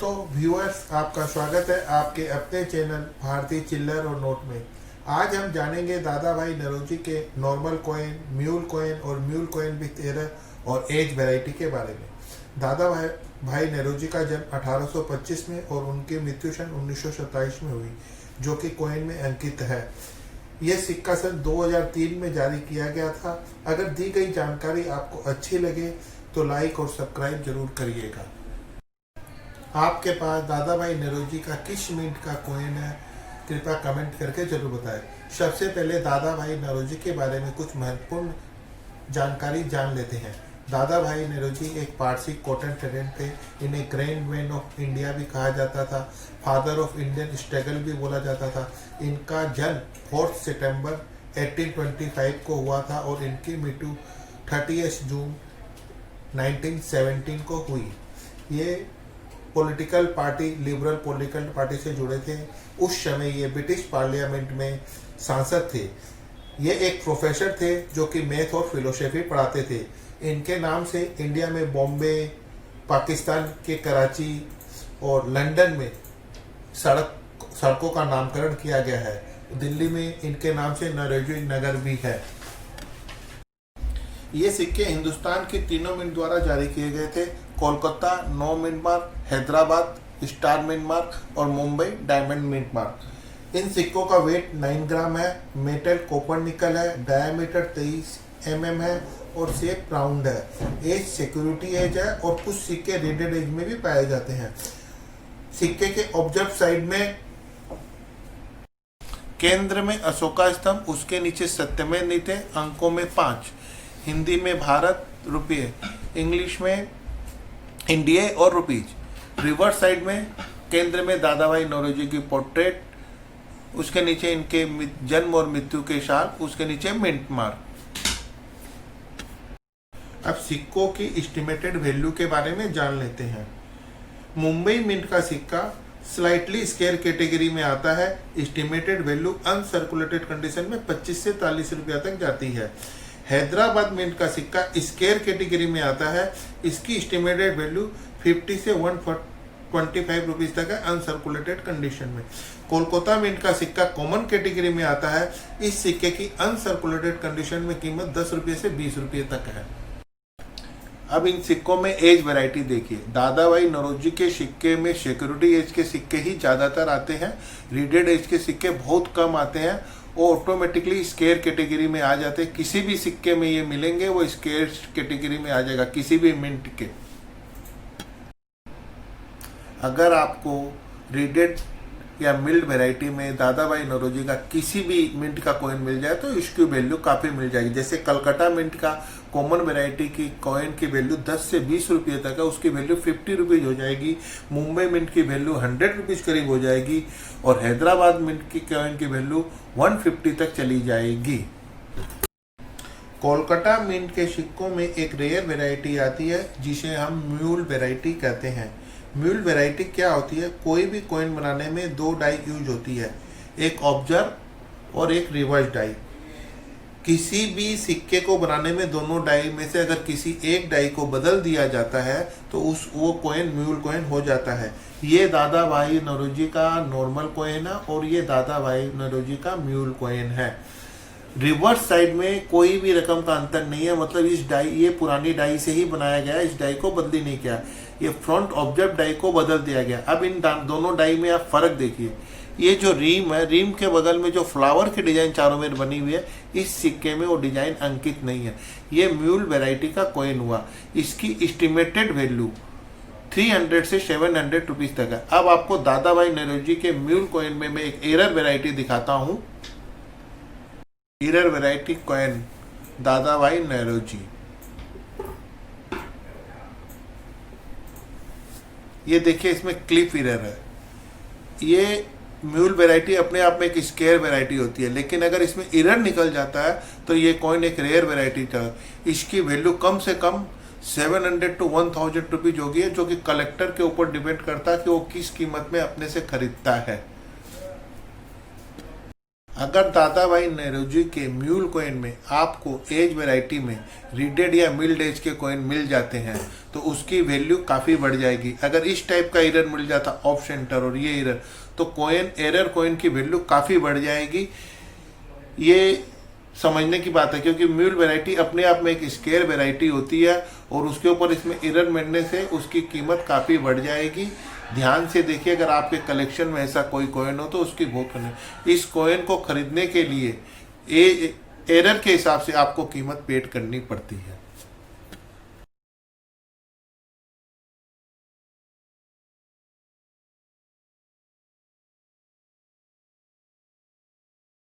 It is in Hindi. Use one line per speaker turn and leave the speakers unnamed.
दोस्तों व्यूअर्स, आपका स्वागत है आपके अपने चैनल भारतीय चिल्लर और नोट में। आज हम जानेंगे दादा भाई नौरोजी के नॉर्मल कॉइन, म्यूल कॉइन और म्यूल कॉइन विथ एरर और एज वैरायटी के बारे में। दादा भाई नौरोजी का जन्म 1825 में और उनकी मृत्यु सन 1927 में हुई, जो कि कॉइन में अंकित है। यह सिक्का सन 2003 में जारी किया गया था। अगर दी गई जानकारी आपको अच्छी लगे तो लाइक और सब्सक्राइब जरूर करिएगा। आपके पास दादा भाई नौरोजी का किस मिंट का कॉइन है, कृपया कमेंट करके जरूर बताएं। सबसे पहले दादा भाई नौरोजी के बारे में कुछ महत्वपूर्ण जानकारी जान लेते हैं। दादा भाई नौरोजी एक पारसी कॉटन ट्रेडर थे। इन्हें ग्रैंड मैन ऑफ इंडिया भी कहा जाता था, फादर ऑफ इंडियन स्ट्रगल भी बोला जाता था। इनका जन्म 4 सितंबर 1825 को हुआ था और इनकी मृत्यु 30 जून 1917 को हुई। ये political party, liberal political party से जुड़े थे। उस समय ये ब्रिटिश पार्लियामेंट में सांसद थे। ये एक प्रोफेसर थे जो कि मैथ और फिलोसफी पढ़ाते थे। इनके नाम से इंडिया में बॉम्बे, पाकिस्तान के कराची और लंदन में सड़कों का नामकरण किया गया है। दिल्ली में इनके नाम से नौरोजी नगर भी है। ये सिक्के हिंदुस्तान के तीनों मिंट द्वारा जारी किए गए थे। Kolkata 9 mint mark, Hyderabad star mint mark और मुंबई डायमंड मिंट मार्क। इन सिक्कों का वेट 9 ग्राम है। मेटल कॉपर निकल है। डायमीटर 23 mm है और शेप राउंड है। एज सिक्योरिटी एज है और कुछ सिक्के रेडेड एज में भी पाए जाते हैं। सिक्के के ऑब्जर्व साइड में केंद्र में अशोका स्तंभ, उसके नीचे सत्यमेव नीति, अंकों में 5, हिंदी में भारत रुपये, इंग्लिश में इंडिया और रुपीज। रिवर्स साइड में केंद्र में दादा भाई नौरोजी की पोर्ट्रेट, उसके नीचे इनके जन्म और मृत्यु के साल, उसके नीचे मिंट मार्क। अब सिक्कों की एस्टिमेटेड वैल्यू के बारे में जान लेते हैं। मुंबई मिंट का सिक्का स्लाइटली स्केयर कैटेगरी में आता है। एस्टिमेटेड वैल्यू अनसर्कुलेटेड कंडीशन में 25 से 40 रुपया तक जाती है। हैदराबाद मिंट का सिक्का स्केयर कैटेगरी में आता है। इसकी एस्टिमेटेड वैल्यू 50 से 125 रुपीज तक है अनसर्कुलेटेड कंडीशन में। कोलकाता मिंट का सिक्का कॉमन कैटेगरी में आता है। इस सिक्के की अनसर्कुलेटेड कंडीशन में कीमत 10 रुपये से 20 रुपये तक है। अब इन सिक्कों में एज वैरायटी देखिए। दादा भाई नौरोजी के सिक्के में सिक्योरिटी एज के सिक्के ही ज़्यादातर आते हैं। रीडेड एज के सिक्के बहुत कम आते हैं। वो ऑटोमेटिकली स्केयर कैटेगरी में आ जाते हैं। किसी भी सिक्के में ये मिलेंगे वो स्केयर कैटेगरी में आ जाएगा, किसी भी मिंट के। अगर आपको रीडेड या मिल्ड वैरायटी में दादा भाई नौरोजी का किसी भी मिंट का कॉइन मिल जाए तो इसकी वैल्यू काफ़ी मिल जाएगी। जैसे कलकत्ता मिंट का कॉमन वैरायटी की कॉइन की वैल्यू 10 से 20 रुपये तक है, उसकी वैल्यू 50 रुपीज़ हो जाएगी। मुंबई मिंट की वैल्यू 100 रुपीज़ करीब हो जाएगी और हैदराबाद मिंट की कॉइन की वैल्यू 150 तक चली जाएगी। कोलकाता मिंट के सिक्कों में एक रेयर वैरायटी आती है जिसे हम म्यूल वैरायटी कहते हैं। म्यूल वैरायटी क्या होती है? कोई भी कॉइन बनाने में 2 डाई यूज होती है, एक ऑब्जर्व और एक रिवर्स डाई। किसी भी सिक्के को बनाने में दोनों डाई में से अगर किसी एक डाई को बदल दिया जाता है तो वो कॉइन म्यूल कॉइन हो जाता है। ये दादा भाई नौरोजी का नॉर्मल कॉइन है और ये दादा भाई नौरोजी का म्यूल कॉइन है। रिवर्स साइड में कोई भी रकम का अंतर नहीं है, मतलब इस डाई, ये पुरानी डाई से ही बनाया गया है, इस डाई को बदली नहीं किया। ये फ्रंट ऑब्जर्व डाई को बदल दिया गया। अब इन दोनों डाई में आप फर्क देखिए। ये जो रीम है, रीम के बगल में जो फ्लावर की डिजाइन चारों में बनी हुई है, इस सिक्के में वो डिजाइन अंकित नहीं है। ये म्यूल वैरायटी का कॉइन हुआ। इसकी एस्टिमेटेड वैल्यू 300 से 700 रुपीज तक है। अब आपको दादा भाई नौरोजी के म्यूल कॉइन में मैं एक एरर वैरायटी दिखाता हूँ। एरर वैरायटी कॉइन दादा भाई नौरोजी, ये देखिए इसमें क्लिप एरर है। ये म्यूल वैरायटी अपने आप में एक स्केयर वैरायटी होती है, लेकिन अगर इसमें एरर निकल जाता है तो ये कॉइन एक रेयर वैरायटी था। इसकी वैल्यू कम से कम 700 to 1000 रुपीज होगी, जो कि कलेक्टर के ऊपर डिपेंड करता है कि वो किस कीमत में अपने से खरीदता है। अगर दादा भाई नेहरूजी के म्यूल कॉइन में आपको एज वैरायटी में रीडेड या मिल्ड एज के कॉइन मिल जाते हैं तो उसकी वैल्यू काफ़ी बढ़ जाएगी। अगर इस टाइप का एरर मिल जाता ऑफ सेंटर और ये एरर, तो कॉइन एरर कॉइन की वैल्यू काफ़ी बढ़ जाएगी। ये समझने की बात है, क्योंकि म्यूल वैरायटी अपने आप में एक स्केयर वैरायटी होती है और उसके ऊपर इसमें एरर मिलने से उसकी कीमत काफ़ी बढ़ जाएगी। ध्यान से देखिए, अगर आपके कलेक्शन में ऐसा कोई कॉइन हो तो उसकी बहुत करनी। इस कॉइन को खरीदने के लिए एरर के हिसाब से आपको कीमत पेड करनी पड़ती है।